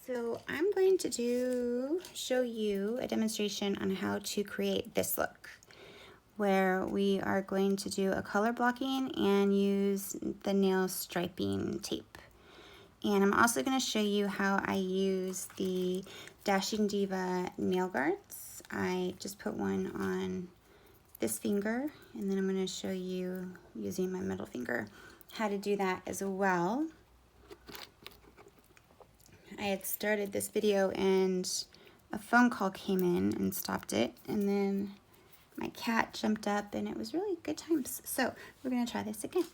So I'm going to show you a demonstration on how to create this look, where we are going to do a color blocking and use the nail striping tape. And I'm also going to show you how I use the Dashing Diva nail guards. I just put one on this finger, and then I'm going to show you using my middle finger how to do that as well. I had started this video and a phone call came in and stopped it, and then my cat jumped up and it was really good times. So we're gonna try this again.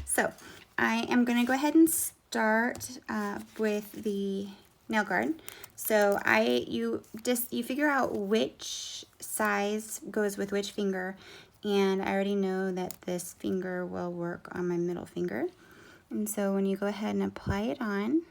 So I am gonna go ahead and start with the nail guard. So you figure out which size goes with which finger, and I already know that this finger will work on my middle finger. And so when you go ahead and apply it on,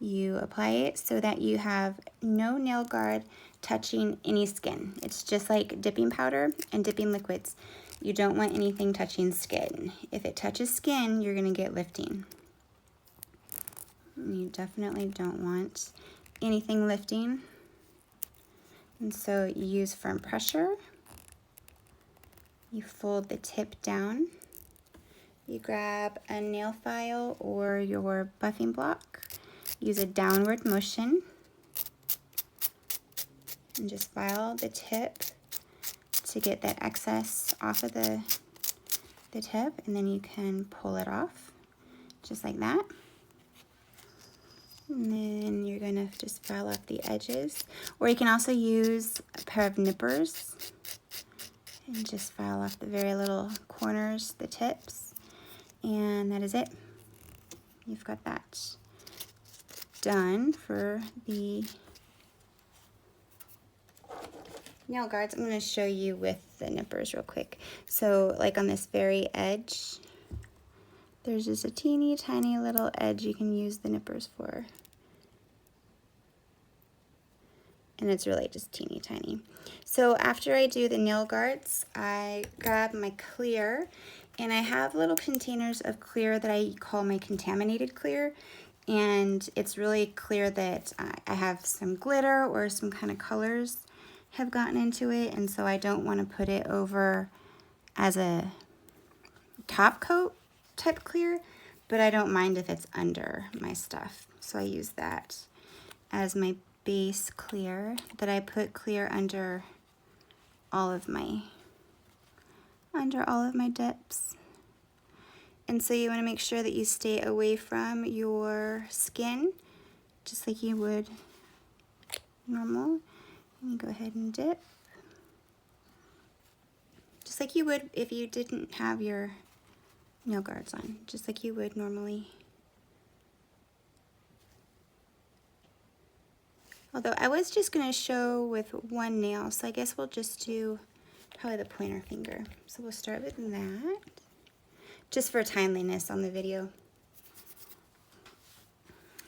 you apply it so that you have no nail guard touching any skin. It's just like dipping powder and dipping liquids. You don't want anything touching skin. If it touches skin, you're gonna get lifting. You definitely don't want anything lifting. And so you use firm pressure. You fold the tip down. You grab a nail file or your buffing block. Use a downward motion and just file the tip to get that excess off of the tip, and then you can pull it off just like that. And then you're gonna just file off the edges, or you can also use a pair of nippers and just file off the very little corners, the tips, and that is it. You've got that done for the nail guards. I'm going to show you with the nippers real quick. So like on this very edge, there's just a teeny tiny little edge you can use the nippers for. And it's really just teeny tiny. So after I do the nail guards, I grab my clear, and I have little containers of clear that I call my contaminated clear. And it's really clear that I have some glitter or some kind of colors have gotten into it, and so I don't want to put it over as a top coat type clear, but I don't mind if it's under my stuff. So I use that as my base clear that I put clear under all of my dips. And so you want to make sure that you stay away from your skin, just like you would normal. And you go ahead and dip, just like you would if you didn't have your nail guards on, just like you would normally. Although I was just going to show with one nail, so I guess we'll just do probably the pointer finger. So we'll start with that, just for timeliness on the video.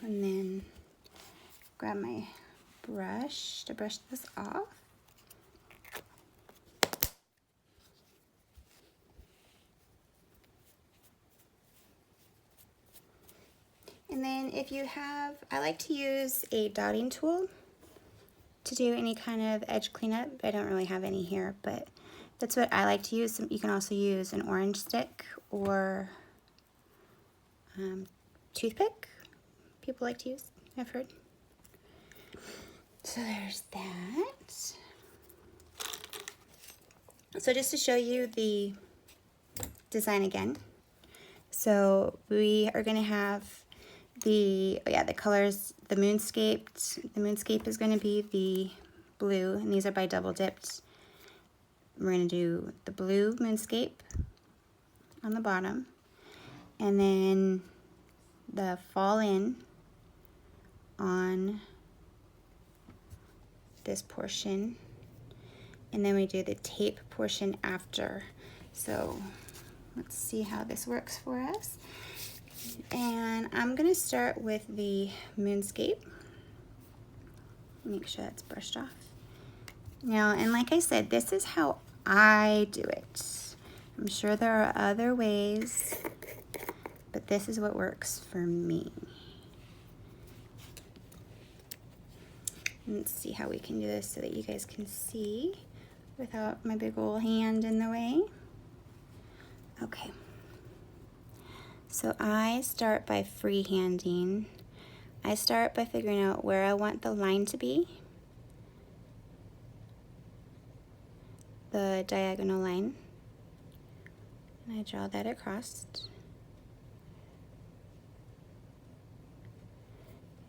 And then grab my brush to brush this off. And then if you have, I like to use a dotting tool to do any kind of edge cleanup. I don't really have any here, but that's what I like to use. You can also use an orange stick or toothpick. People like to use, I've heard. So there's that. So just to show you the design again. So we are going to have the colors, the moonscape. The moonscape is going to be the blue, and these are by double dipped. We're going to do the blue moonscape on the bottom, and then the fall in on this portion, and then we do the tape portion after. So let's see how this works for us. And I'm gonna start with the moonscape. Make sure that's brushed off. Now, and like I said, this is how I do it. I'm sure there are other ways, but this is what works for me. Let's see how we can do this so that you guys can see without my big old hand in the way. Okay. So I start by freehanding. I start by figuring out where I want the line to be, the diagonal line, and I draw that across.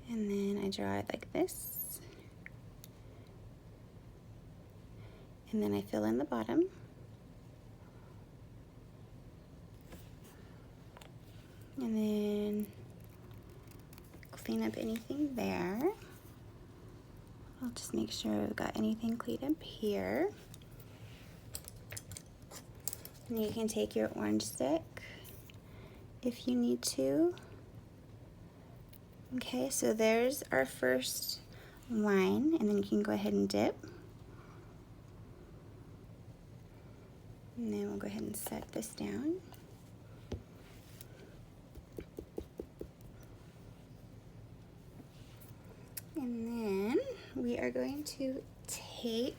And then I draw it like this. And then I fill in the bottom. And then clean up anything there. I'll just make sure I've got anything cleaned up here. And you can take your orange stick if you need to. Okay, so there's our first line, and then you can go ahead and dip. And then we'll go ahead and set this down. And then we are going to take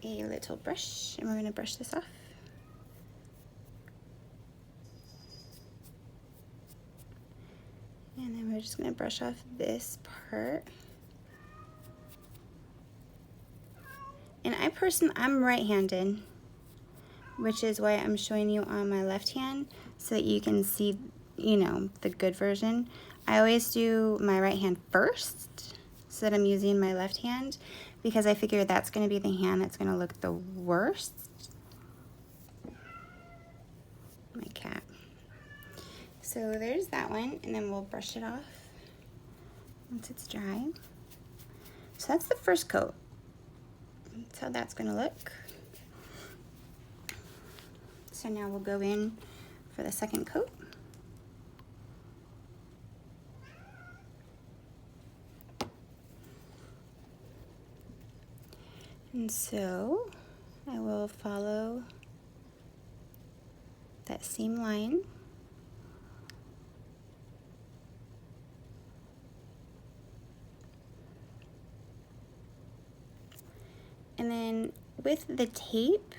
a little brush, and we're going to brush this off. And then we're just going to brush off this part. And I'm right-handed, which is why I'm showing you on my left hand so that you can see, you know, the good version. I always do my right hand first so that I'm using my left hand because I figure that's going to be the hand that's going to look the worst. My cat. So there's that one, and then we'll brush it off once it's dry. So that's the first coat. That's how that's going to look. So now we'll go in for the second coat. And so I will follow that same line. And then with the tape,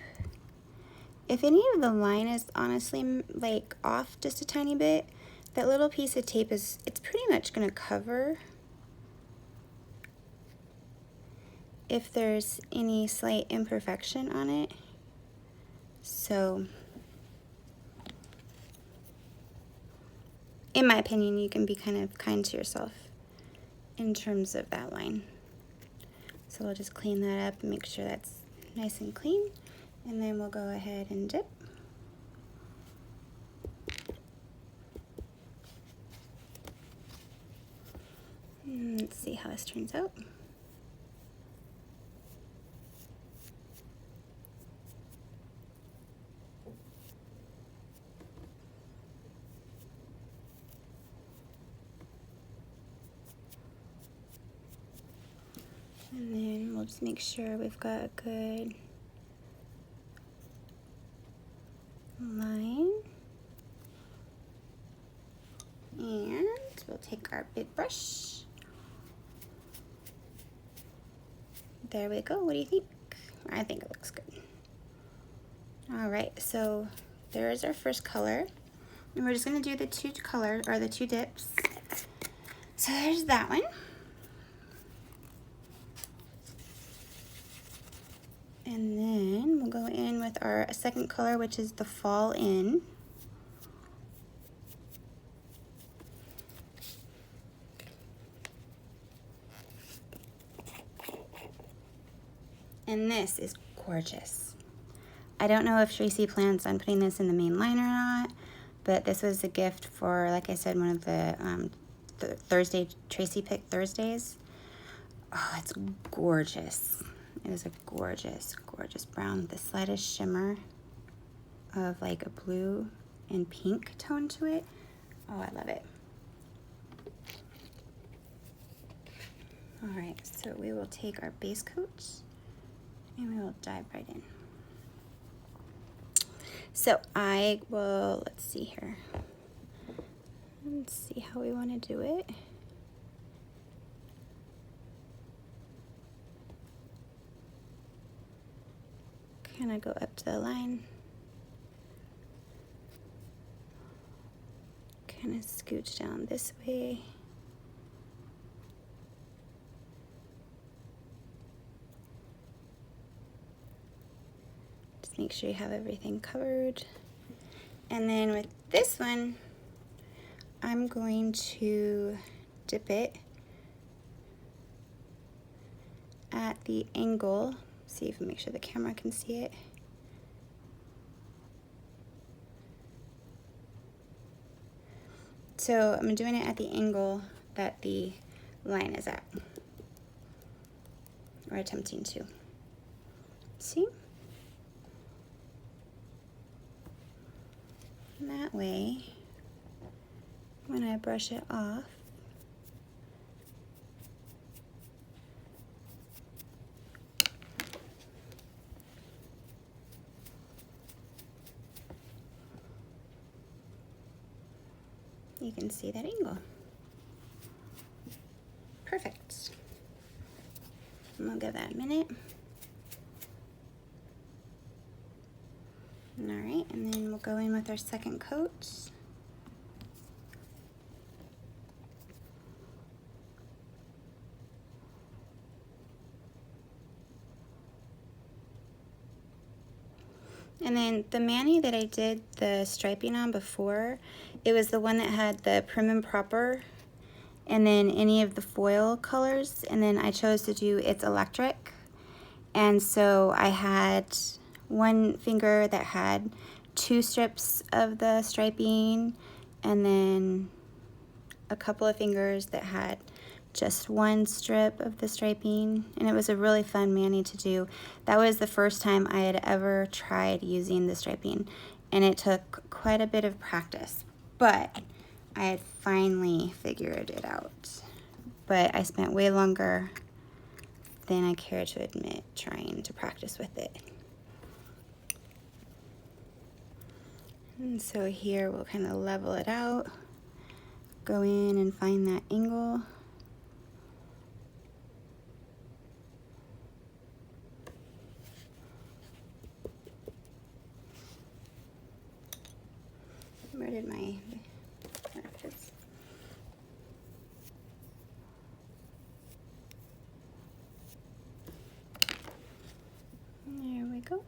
if any of the line is honestly like off just a tiny bit, that little piece of tape it's pretty much going to cover if there's any slight imperfection on it. So in my opinion, you can be kind of kind to yourself in terms of that line. So we'll just clean that up and make sure that's nice and clean. And then we'll go ahead and dip. And let's see how this turns out. And then we'll just make sure we've got a good line. And we'll take our big brush. There we go. What do you think? I think it looks good. All right, so there's our first color. And we're just gonna do the two colors, or the two dips. So there's that one. And then we'll go in with our second color, which is the Fall In. And this is gorgeous. I don't know if Tracy plans on putting this in the main line or not, but this was a gift for, like I said, one of the Thursday, Tracy Pick Thursdays. Oh, it's gorgeous. It is a gorgeous, gorgeous brown. The slightest shimmer of like a blue and pink tone to it. Oh, I love it. All right, so we will take our base coat and we will dive right in. So I will, let's see here. Let's see how we want to do it. go up to the line. Kind of scooch down this way. Just make sure you have everything covered. And then with this one, I'm going to dip it at the angle. See if I make sure the camera can see it. So I'm doing it at the angle that the line is at, or attempting to. See? And that way, when I brush it off, you can see that angle. Perfect. And we'll give that a minute. All right, and then we'll go in with our second coat. And then the mani that I did the striping on before, it was the one that had the prim and proper and then any of the foil colors, and then I chose to do It's Electric. And so I had one finger that had 2 strips of the striping, and then a couple of fingers that had just 1 strip of the striping, and it was a really fun mani to do. That was the first time I had ever tried using the striping, and it took quite a bit of practice, but I had finally figured it out. But I spent way longer than I care to admit trying to practice with it. And so here we'll kind of level it out, go in and find that angle. Where did my markers? There we go.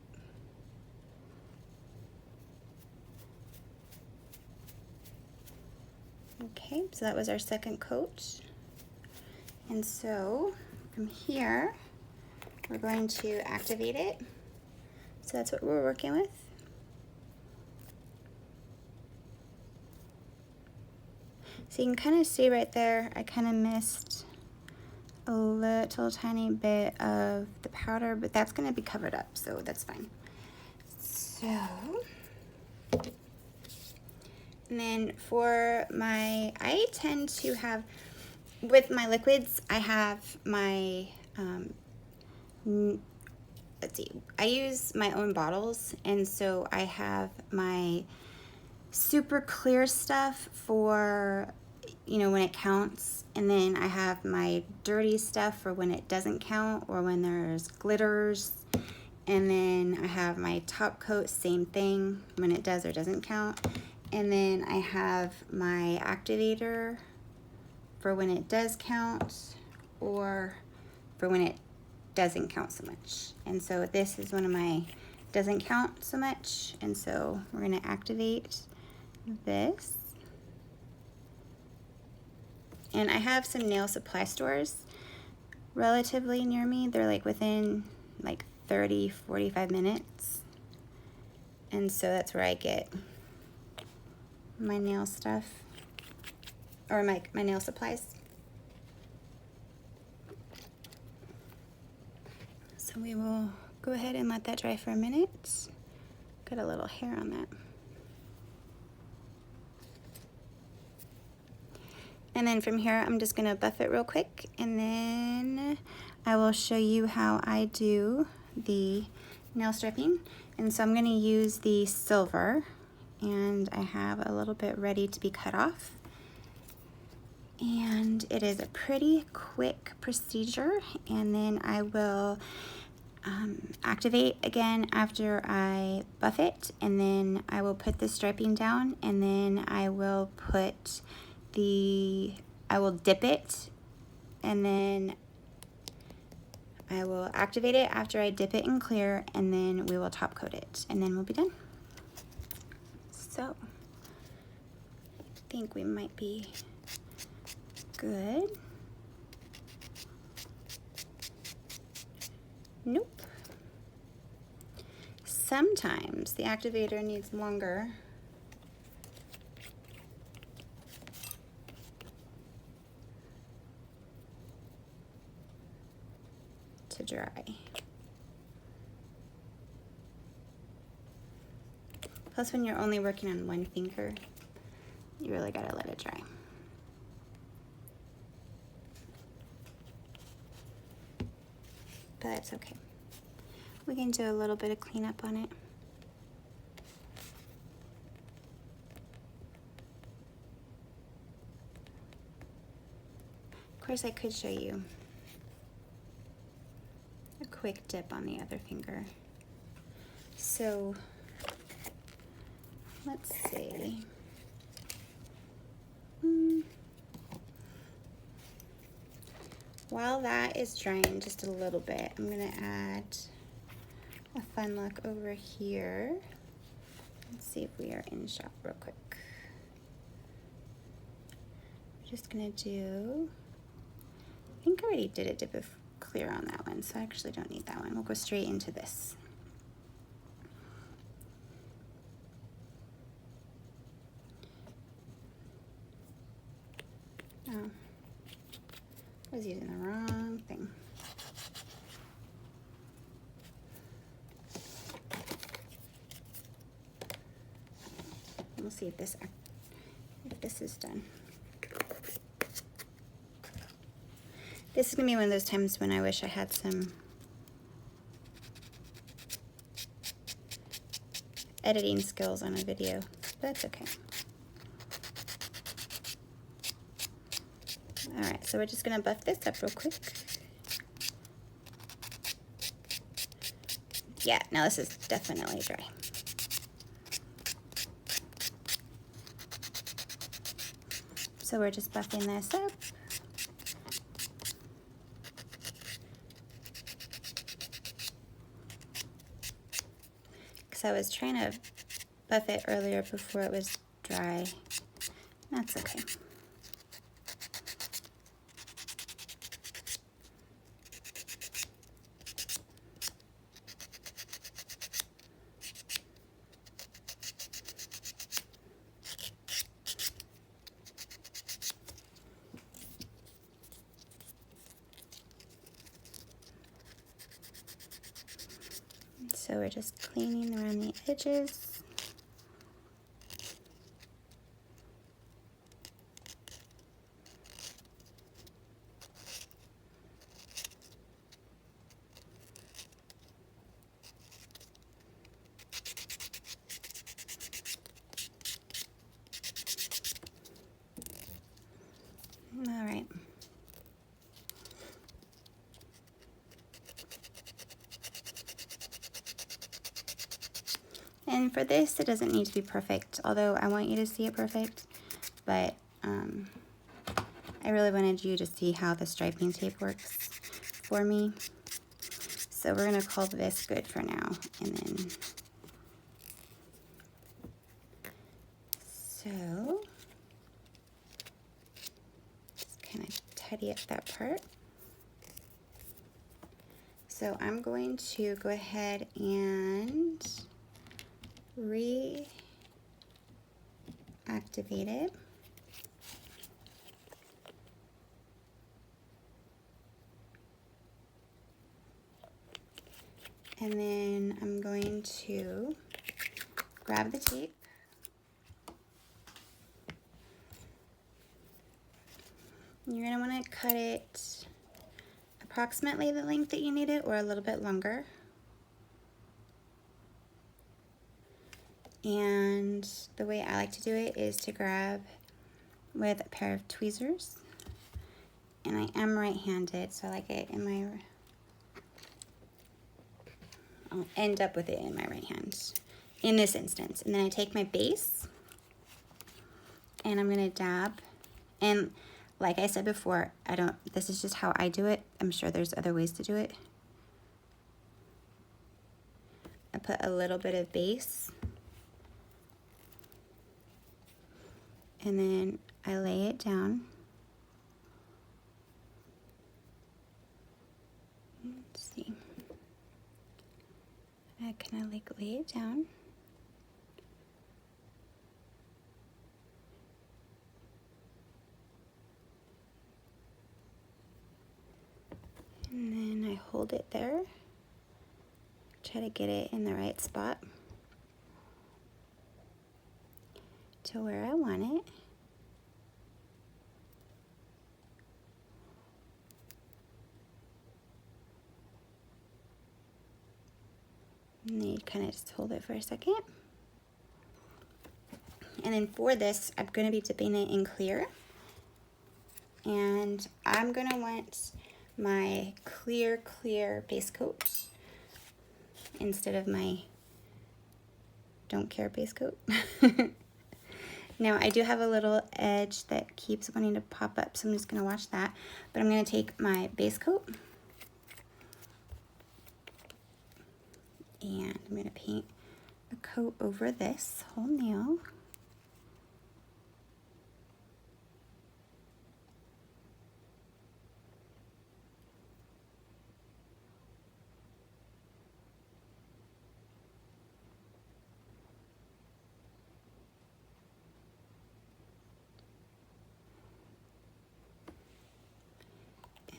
Okay, so that was our second coat. And so from here, we're going to activate it. So that's what we're working with. So you can kind of see right there, I kind of missed a little tiny bit of the powder, but that's going to be covered up, so that's fine. So, and then for I tend to have, with my liquids, I have my, let's see, I use my own bottles, and so I have my super clear stuff for, you know, when it counts, and then I have my dirty stuff for when it doesn't count or when there's glitters, and then I have my top coat, same thing, when it does or doesn't count, and then I have my activator for when it does count or for when it doesn't count so much. And so this is one of my doesn't count so much, and so we're going to activate this. And I have some nail supply stores relatively near me. They're like within like 30-45 minutes, and so that's where I get my nail stuff, or my nail supplies. So we will go ahead and let that dry for a minute. Got a little hair on that. And then from here, I'm just gonna buff it real quick, and then I will show you how I do the nail stripping. And so I'm gonna use the silver, and I have a little bit ready to be cut off. And it is a pretty quick procedure, and then I will activate again after I buff it, and then I will put the striping down, and then I will dip it, and then I will activate it after I dip it in clear, and then we will top coat it, and then we'll be done. So I think we might be good. Nope. Sometimes the activator needs longer to dry. Plus, when you're only working on one finger, you really gotta let it dry. But that's okay. We can do a little bit of cleanup on it. Of course, I could show you a quick dip on the other finger. So let's see. While that is drying just a little bit, I'm gonna add a fun look over here. Let's see if we are in shot real quick. We're just gonna do, I think I already did a dip of clear on that one, so I actually don't need that one. We'll go straight into this. Oh, I was using the wrong thing. We'll see if this is done. This is gonna be one of those times when I wish I had some editing skills on a video, but that's okay. All right, so we're just gonna buff this up real quick. Yeah, now this is definitely dry. So we're just buffing this up. Because I was trying to buff it earlier before it was dry. That's okay. So we're just cleaning around the edges. All right. And for this, it doesn't need to be perfect, although I want you to see it perfect, but I really wanted you to see how the striping tape works for me. So we're gonna call this good for now, and then, so, just kind of tidy up that part. So I'm going to go ahead and reactivate it. And then I'm going to grab the tape. You're going to want to cut it approximately the length that you need it, or a little bit longer. And the way I like to do it is to grab with a pair of tweezers. And I am right-handed, so I like it in my I'll end up with it in my right hand in this instance. And then I take my base and I'm gonna dab. And like I said before, this is just how I do it. I'm sure there's other ways to do it. I put a little bit of base and then I lay it down. Let's see. I kind of like lay it down. And then I hold it there. Try to get it in the right spot to where I want it. And then you kind of just hold it for a second. And then for this, I'm going to be dipping it in clear. And I'm going to want my clear base coat instead of my don't care base coat. Now I do have a little edge that keeps wanting to pop up, so I'm just going to watch that. But I'm going to take my base coat and I'm going to paint a coat over this whole nail.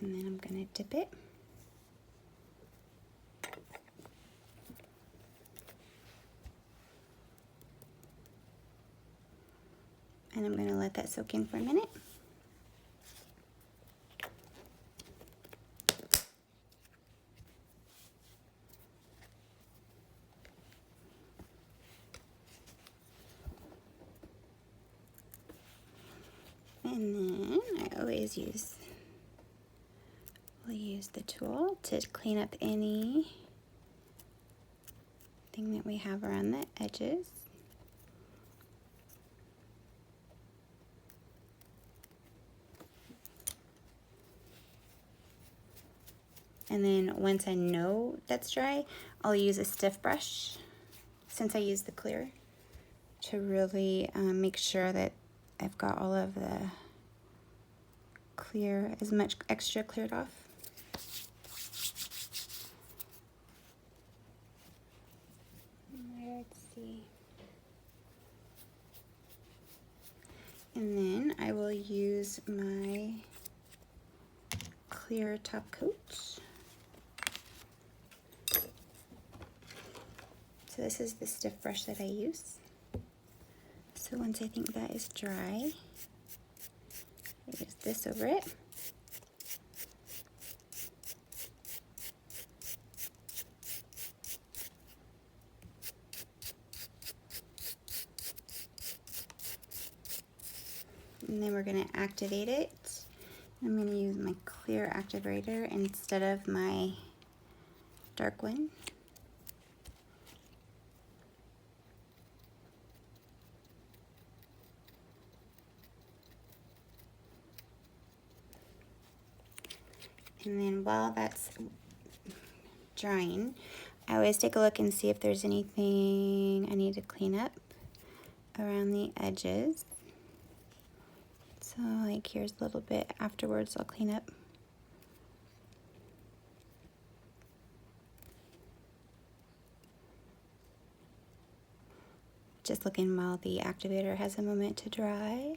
And then I'm going to dip it. And I'm going to let that soak in for a minute. And then I always use the tool to clean up anything that we have around the edges. And then once I know that's dry, I'll use a stiff brush, since I use the clear, to really make sure that I've got all of the clear, as much extra cleared off. Let's see. And then I will use my clear top coat. So this is the stiff brush that I use. So once I think that is dry, I use this over it. And then we're going to activate it. I'm going to use my clear activator instead of my dark one. And then while that's drying, I always take a look and see if there's anything I need to clean up around the edges. So like here's a little bit afterwards I'll clean up. Just looking while the activator has a moment to dry.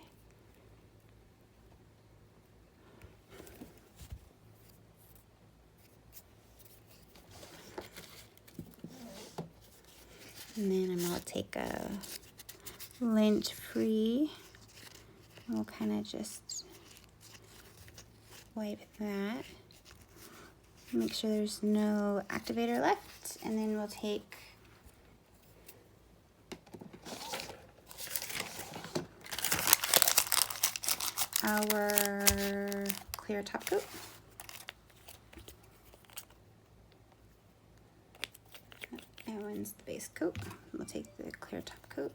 And then I'm going to take a lint free. We'll kind of just wipe that. Make sure there's no activator left. And then we'll take our clear top coat. one's the base coat. We'll take the clear top coat.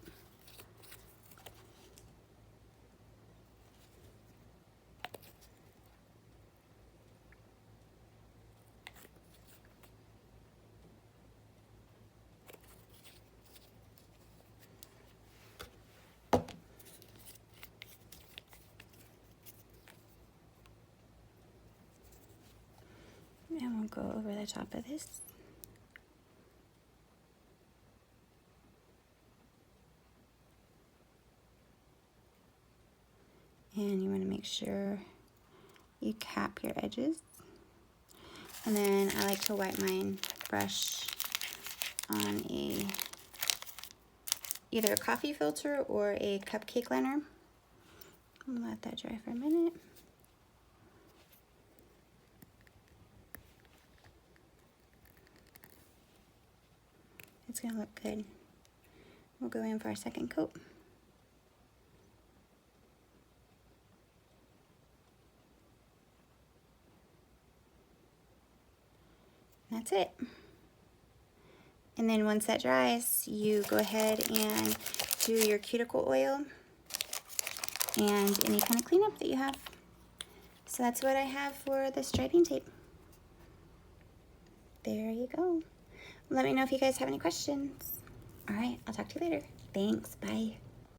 And we'll go over the top of this. And you want to make sure you cap your edges. And then I like to wipe my brush on either a coffee filter or a cupcake liner. Let that dry for a minute. It's gonna look good. We'll go in for our second coat. That's it. And then once that dries, you go ahead and do your cuticle oil and any kind of cleanup that you have. So that's what I have for the striping tape. There you go. Let me know if you guys have any questions. All right, I'll talk to you later. Thanks, bye.